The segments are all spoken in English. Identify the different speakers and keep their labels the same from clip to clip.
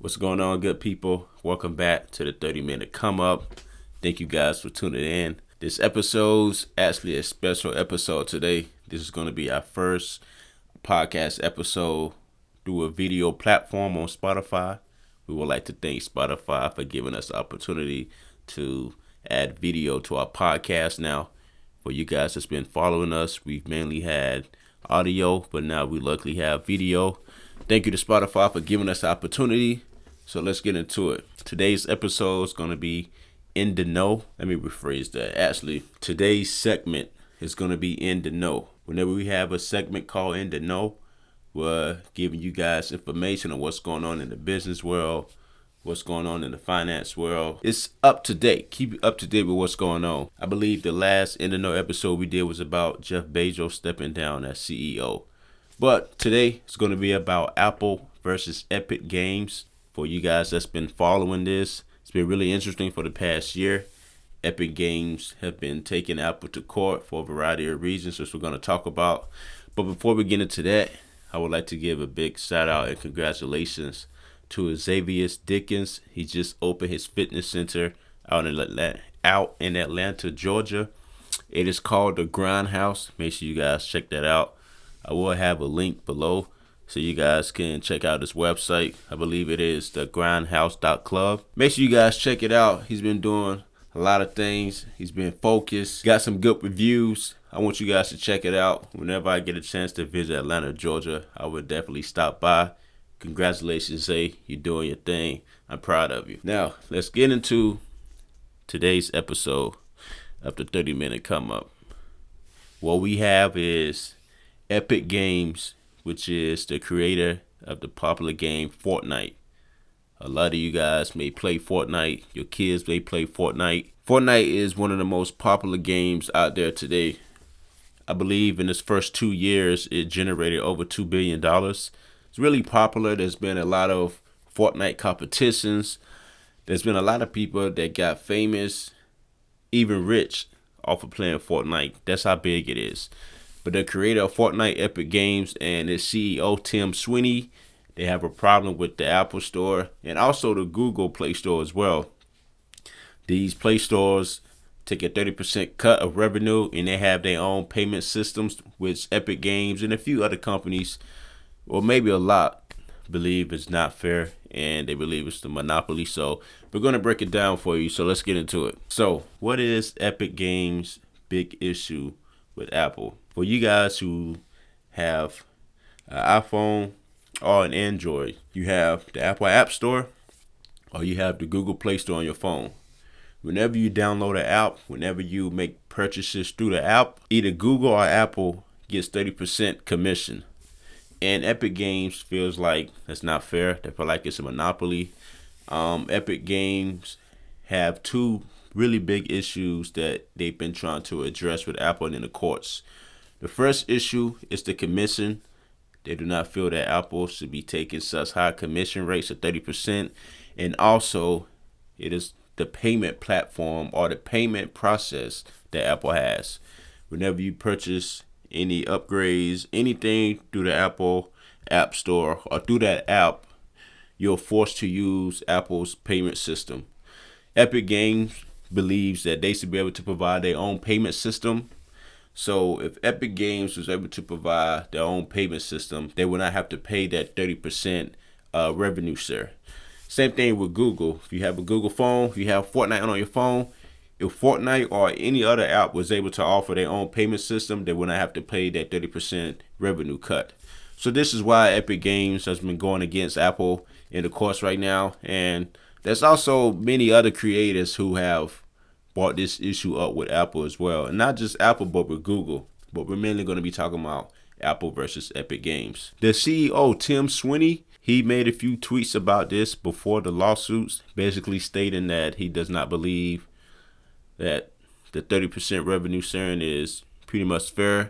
Speaker 1: What's going on, good people? Welcome back to the 30-minute come up. Thank you guys for tuning in. This episode's actually a special episode today. This is going to be our first podcast episode through a video platform on Spotify. We would like to thank Spotify for giving us the opportunity to add video to our podcast now. For you guys that's been following us, we've mainly had audio, but now we luckily have video. Thank you to Spotify for giving us the opportunity. So let's get into it. Today's episode is going to be in the know. Let me rephrase that. Actually, today's segment is going to be in the know. Whenever we have a segment called in the know, we're giving you guys information on what's going on in the business world, what's going on in the finance world. It's up to date. Keep it up to date with what's going on. I believe the last in the know episode we did was about Jeff Bezos stepping down as CEO. But today it's going to be about Apple versus EpicGames. For you guys that's been following this, it's been really interesting for the past year. EpicGames have been taking Apple to court for a variety of reasons, which we're going to talk about. But before we get into that, I would like to give a big shout out and congratulations to Xavier Dickens. He just opened his fitness center out in Atlanta, Georgia. It is called the Grindhouse. Make sure you guys check that out. I will have a link below so you guys can check out his website. I believe it is the grindhouse.club. Make sure you guys check it out. He's been doing a lot of things. He's been focused. Got some good reviews. I want you guys to check it out. Whenever I get a chance to visit Atlanta, Georgia, I would definitely stop by. Congratulations, Zay. You're doing your thing. I'm proud of you. Now, let's get into today's episode of the 30-minute come up. What we have is EpicGames, which is the creator of the popular game Fortnite. A lot of you guys may play Fortnite. Your kids may play Fortnite. Fortnite is one of the most popular games out there today. I believe in its first 2 years, it generated over $2 billion. It's really popular. There's been a lot of Fortnite competitions. There's been a lot of people that got famous, even rich, off of playing Fortnite. That's how big it is. But the creator of Fortnite, EpicGames, and its CEO, Tim Sweeney, they have a problem with the Apple Store and also the Google Play Store as well. These Play Stores take a 30% cut of revenue, and they have their own payment systems, which EpicGames and a few other companies, or maybe a lot, believe is not fair, and they believe it's the monopoly. So we're going to break it down for you. So let's get into it. So what is EpicGames' big issue with Apple? For you guys who have an iPhone or an Android, you have the Apple App Store or you have the Google Play Store on your phone. Whenever you download an app, whenever you make purchases through the app, either Google or Apple gets 30% commission. And EpicGames feels like that's not fair. They feel like it's a monopoly. EpicGames have two really big issues that they've been trying to address with Apple and in the courts. The first issue is the commission. They do not feel that Apple should be taking such high commission rates of 30%. And also, it is the payment platform or the payment process that Apple has. Whenever you purchase any upgrades, anything through the Apple App Store or through that app, you're forced to use Apple's payment system. EpicGames believes that they should be able to provide their own payment system. So if EpicGames was able to provide their own payment system, they would not have to pay that 30% revenue share. Same thing with Google. If you have a Google phone, if you have Fortnite on your phone, if Fortnite or any other app was able to offer their own payment system, they would not have to pay that 30% revenue cut. So this is why EpicGames has been going against Apple in the courts right now. And there's also many other creators who have brought this issue up with Apple as well. And not just Apple, but with Google. But we're mainly going to be talking about Apple versus EpicGames. The CEO, Tim Sweeney, he made a few tweets about this before the lawsuits, basically stating that he does not believe that the 30% revenue sharing is pretty much fair.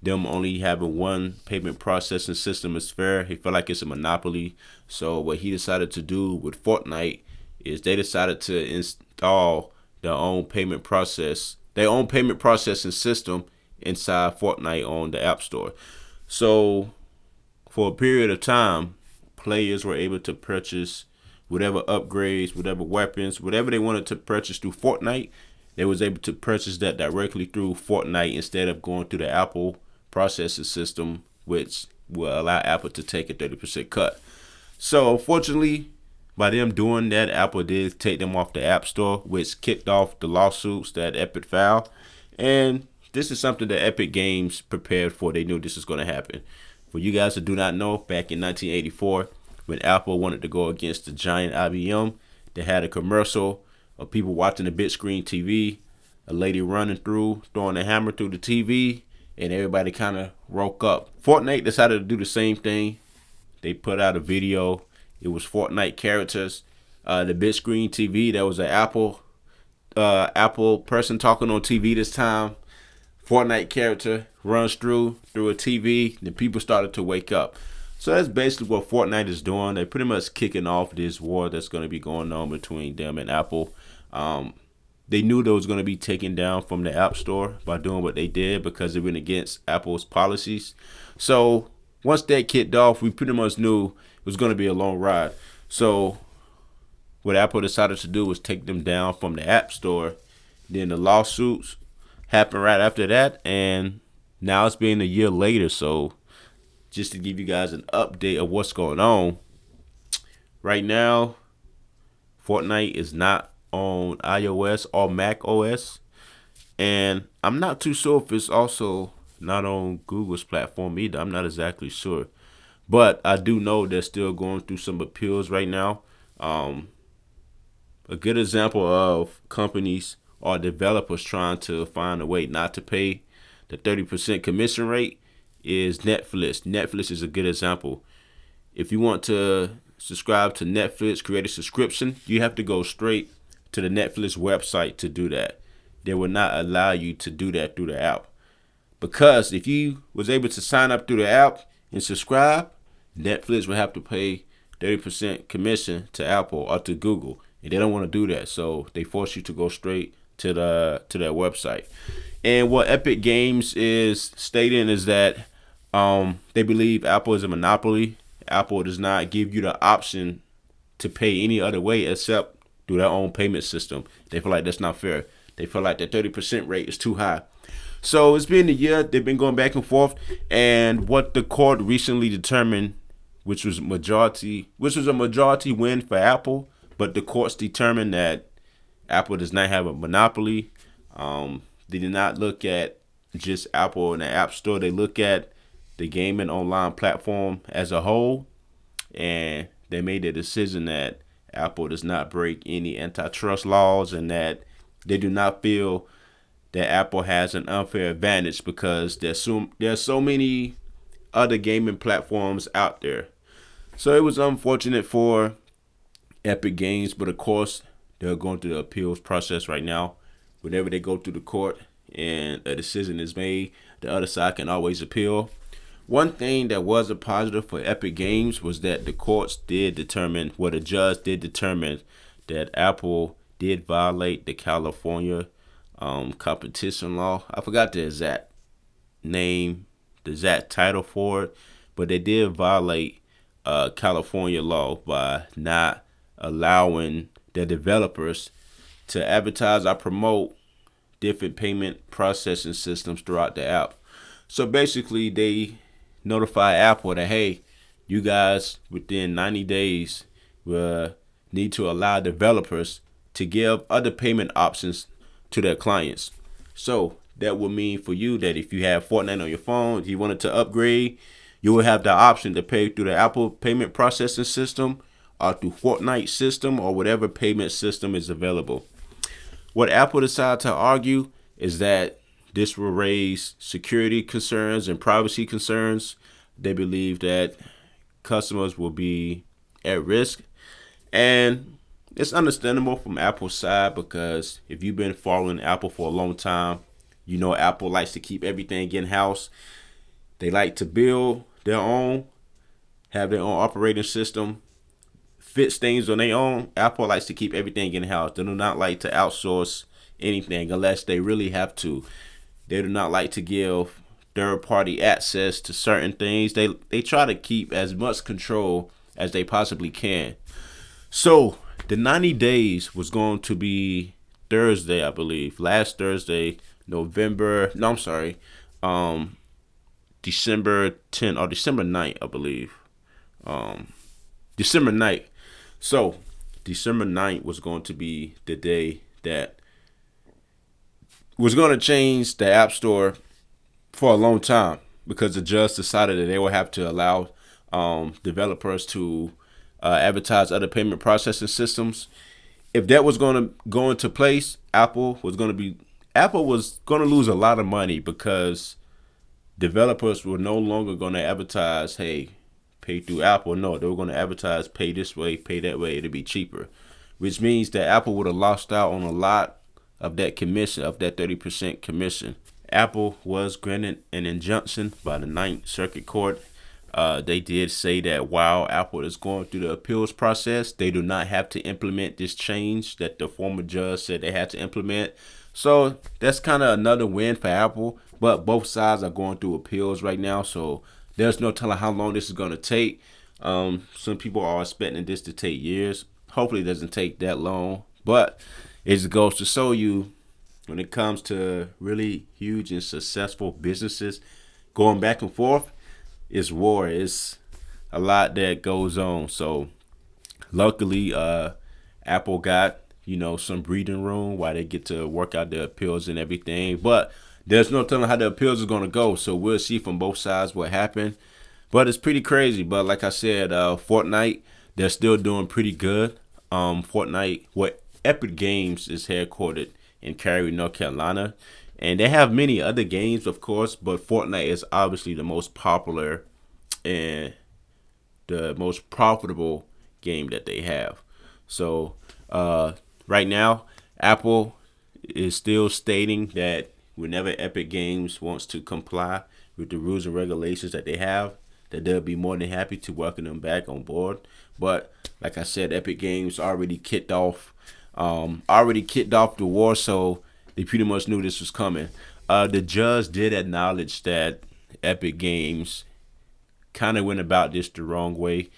Speaker 1: Them only having one payment processing system is fair. He felt like it's a monopoly. So what he decided to do with Fortnite is they decided to install their own payment processing system inside Fortnite on the App Store. So for a period of time, players were able to purchase whatever upgrades, whatever weapons, whatever they wanted to purchase through Fortnite, they was able to purchase that directly through Fortnite instead of going through the Apple processing system, which will allow Apple to take a 30% cut. So unfortunately, by them doing that, Apple did take them off the App Store, which kicked off the lawsuits that Epic filed. And this is something that EpicGames prepared for. They knew this was going to happen. For you guys who do not know, back in 1984, when Apple wanted to go against the giant IBM, they had a commercial of people watching a big screen TV, a lady running through, throwing a hammer through the TV, and everybody kind of woke up. Fortnite decided to do the same thing. They put out a video. It was Fortnite characters. The big screen TV, that was an Apple person talking on TV this time. Fortnite character runs through a TV. Then people started to wake up. So that's basically what Fortnite is doing. They're pretty much kicking off this war that's going to be going on between them and Apple. They knew they was going to be taken down from the App Store by doing what they did because they went against Apple's policies. So once that kicked off, we pretty much knew it was going to be a long ride. So what Apple decided to do was take them down from the App Store. Then the lawsuits happened right after that, and now it's been a year later. So just to give you guys an update of what's going on, right now, Fortnite is not on iOS or Mac OS, and I'm not too sure if it's also not on Google's platform either. I'm not exactly sure, but I do know they're still going through some appeals right now. A good example of companies or developers trying to find a way not to pay the 30% commission rate is Netflix. Netflix is a good example. If you want to subscribe to Netflix, create a subscription, you have to go straight to the Netflix website to do that. They will not allow you to do that through the app. Because if you was able to sign up through the app and subscribe, Netflix will have to pay 30% commission to Apple or to Google. And they don't want to do that. So they force you to go straight to their website. And what EpicGames is stating is that they believe Apple is a monopoly. Apple does not give you the option to pay any other way except through their own payment system. They feel like that's not fair. They feel like the 30% rate is too high. So it's been a year. They've been going back and forth. And what the court recently determined, which was a majority win for Apple, but the courts determined that Apple does not have a monopoly. They did not look at just Apple and the App Store. They look at the gaming online platform as a whole, and they made the decision that Apple does not break any antitrust laws and that they do not feel that Apple has an unfair advantage because there's so many other gaming platforms out there. So it was unfortunate for EpicGames, but of course they're going through the appeals process right now. Whenever they go through the court and a decision is made, the other side can always appeal. One thing that was a positive for EpicGames was that the courts did determine, the judge did determine that Apple did violate the California competition law. I forgot the exact name, the exact title for it, but they did violate California law by not allowing the developers to advertise or promote different payment processing systems throughout the app. So basically they notify Apple that, hey, you guys within 90 days will need to allow developers to give other payment options to their clients. So that will mean for you that if you have Fortnite on your phone, if you wanted to upgrade, you will have the option to pay through the Apple payment processing system or through Fortnite system or whatever payment system is available. What Apple decided to argue is that this will raise security concerns and privacy concerns. They believe that customers will be at risk. And it's understandable from Apple's side because if you've been following Apple for a long time, you know Apple likes to keep everything in-house. They like to build their own, have their own operating system, fix things on their own. Apple likes to keep everything in-house. They do not like to outsource anything unless they really have to. They do not like to give third-party access to certain things. They try to keep as much control as they possibly can. So the 90 days was going to be Thursday, I believe. Last Thursday, November. No, I'm sorry. Um, December 10th or December 9th, I believe. December 9th. So December 9th was going to be the day that was going to change the App Store for a long time, because the judge decided that they would have to allow developers to advertise other payment processing systems. If that was going to go into place, Apple was going to lose a lot of money, because developers were no longer going to advertise, hey, pay through Apple. No, they were going to advertise, pay this way, pay that way. It'll be cheaper, which means that Apple would have lost out on a lot of that commission, of that 30% commission. Apple was granted an injunction by the Ninth Circuit Court. They did say that while Apple is going through the appeals process, they do not have to implement this change that the former judge said they had to implement. So that's kind of another win for Apple. But both sides are going through appeals right now, so there's no telling how long this is going to take. Some people are expecting this to take years. Hopefully it doesn't take that long. But it just goes to show you, when it comes to really huge and successful businesses going back and forth, it's war. It's a lot that goes on. So luckily, Apple got some breathing room while they get to work out their appeals and everything. But there's no telling how the appeals is going to go. So we'll see from both sides what happened. But it's pretty crazy. But like I said, Fortnite, they're still doing pretty good. Fortnite, EpicGames is headquartered in Cary, North Carolina. And they have many other games, of course, but Fortnite is obviously the most popular and the most profitable game that they have. So right now, Apple is still stating that whenever Epic Games wants to comply with the rules and regulations that they have, that they'll be more than happy to welcome them back on board. But like I said, Epic Games already kicked off the war, so they pretty much knew this was coming. The judge did acknowledge that Epic Games kind of went about this the wrong way.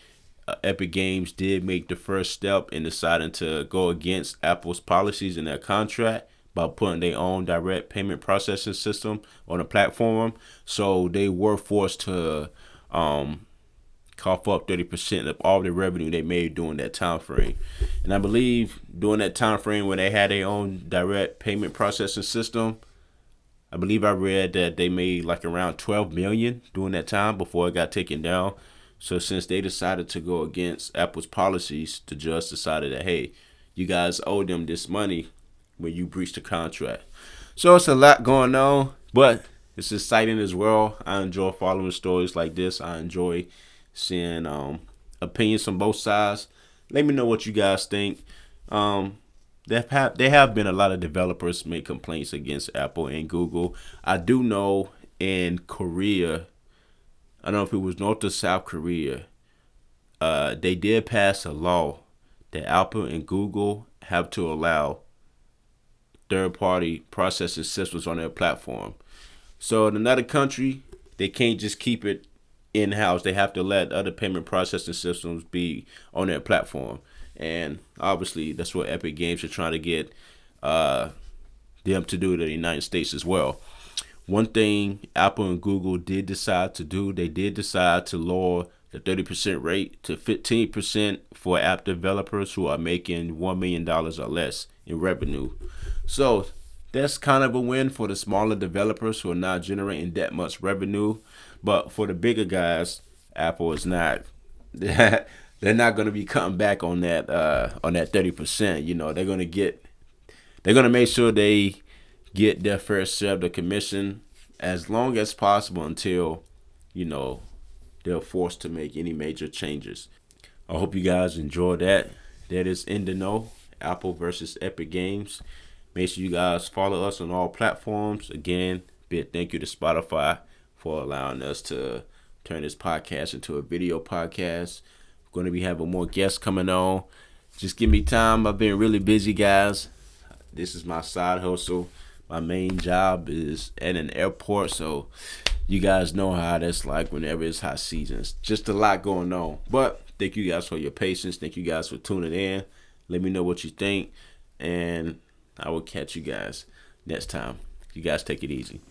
Speaker 1: Epic Games did make the first step in deciding to go against Apple's policies in their contract by putting their own direct payment processing system on the platform. So they were forced to cough up 30% of all the revenue they made during that time frame. And I believe during that time frame when they had their own direct payment processing system, I believe I read that they made like around 12 million during that time before it got taken down. So since they decided to go against Apple's policies, the judge decided that, hey, you guys owe them this money when you breached the contract. So it's a lot going on, but it's exciting as well. I enjoy following stories like this. I enjoy seeing opinions from both sides. Let me know what you guys think. There have been a lot of developers make complaints against Apple and Google. I do know in Korea, I don't know if it was North or South Korea, they did pass a law that Apple and Google have to allow third-party processing systems on their platform. So in another country, they can't just keep it in-house. They have to let other payment processing systems be on their platform. And obviously, that's what Epic Games are trying to get them to do to the United States as well. One thing Apple and Google did decide to do, they did decide to lower the 30% rate to 15% for app developers who are making $1 million or less in revenue. So that's kind of a win for the smaller developers who are not generating that much revenue. But for the bigger guys, Apple is not. They're not going to be cutting back on that 30%. They're going to make sure they get their fair share of the commission as long as possible until they're forced to make any major changes. I hope you guys enjoy that. That is In the Know, Apple versus Epic Games. Make sure you guys follow us on all platforms. Again, big thank you to Spotify for allowing us to turn this podcast into a video podcast. We're going to be having more guests coming on. Just give me time. I've been really busy, guys. This is my side hustle. My main job is at an airport, so you guys know how that's like whenever it's hot season. It's just a lot going on. But Thank you guys for your patience. Thank you guys for tuning in. Let me know what you think, and I will catch you guys next time. You guys take it easy.